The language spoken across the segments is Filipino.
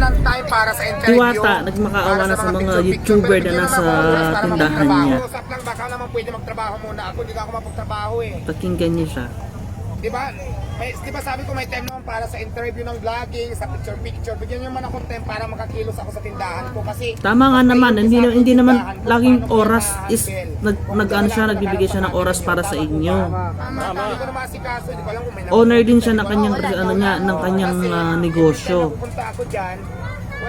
ng time para sa interview. Diwata, nagmakaawa na sa mga YouTuber na nasa tindahan niya. Usap lang, baka naman pwede magtrabaho muna ako, hindi ako mapagtrabaho eh. Pakinggan niya siya. Di ba sabi ko may time naman para sa interview ng vlogging, sa picture-picture. Bigyan niyo man akong time para makakilos ako sa tindahan ko kasi Tama nga naman, hindi naman laging oras is nagbibigay siya ng oras para sa inyo. hindi ko na maasikaso, hindi ko alam kung may Owner din siya ng kanyang negosyo. pupunta ako dyan.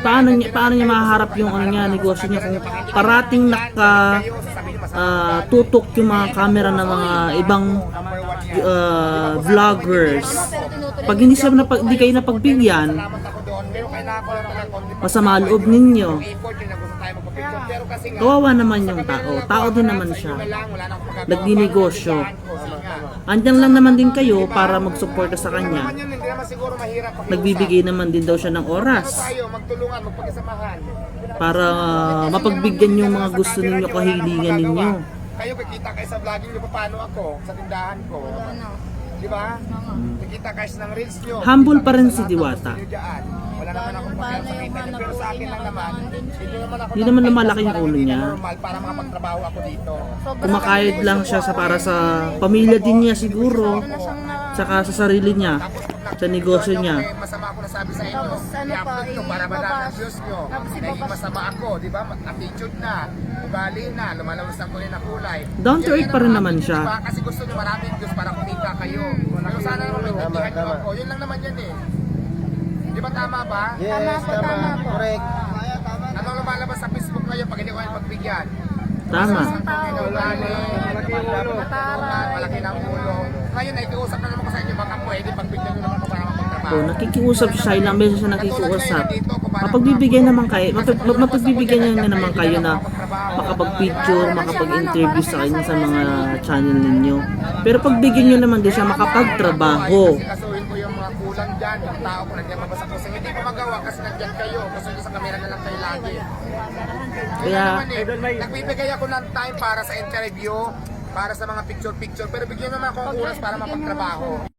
Paano niya mahaharap yung negosyo niya kung parating tutok yung mga camera ng mga ibang vloggers. Pag hindi kayo napagbigyan, masama loob ninyo. Kawawa naman yung tao. Tao din naman siya. Nagdinegosyo. Andyan lang naman din kayo para magsuporta sa kanya. Nagbibigay naman din daw siya ng oras para mapagbigyan yung mga gusto ninyo, kahilingan ninyo. Kayo kikita kayo sa vlogging niyo paano ako sa tindahan ko. Di ba? Kikita kayo ng reels niyo. Humble pa rin si Diwata. Wala naman akong pakialam sa kita niyo, pero sa akin lang naman, Hindi naman lumalaki yung ulo niya. normal para makapagtrabaho ako dito. Kumakayod lang siya para sa pamilya din niya siguro, saka sa sarili niya, sa negosyo niya. Masama ako nasabi sa inyo. I-upload nyo para malaki ang views nyo. Naging masama ako, di ba? Attitude na, ugali na, lumalabas ang kulay na kulay. Down to earth pa rin naman siya. Diba? Kasi gusto nyo maraming views para kumita kayo. Pero sana naman maintindihan nyo ako. Yun lang naman yan eh. Di ba tama ba? Yes, tama. Correct. Anong lumalabas sa Facebook ngayon pag hindi ko kayo pagbigyan? Tama. Malaki ng ulo. Ngayon, nakikiusap na naman ko sa inyo, baka pwede pagbigyan nyo naman ko para mapagtrabaho. Nakikiusap siya, ilang beses siya nakikiusap. Mapagbibigyan niya naman kayo na makapag-picture, makapag-interview sa kanya sa mga channel ninyo. Pero pagbigyan niyo naman din siya makapagtrabaho. Kasuhin ko yung mga kulang dyan, yung tao ko nandiyan mabasa ko. Hindi ko magawa kasi nandiyan kayo. Gusto nyo sa kamera na lang kayo lagi. Kaya, Nagbibigay ako ng time para sa interview, para sa mga picture-picture. Pero bigyan naman ako ng oras para mapagtrabaho.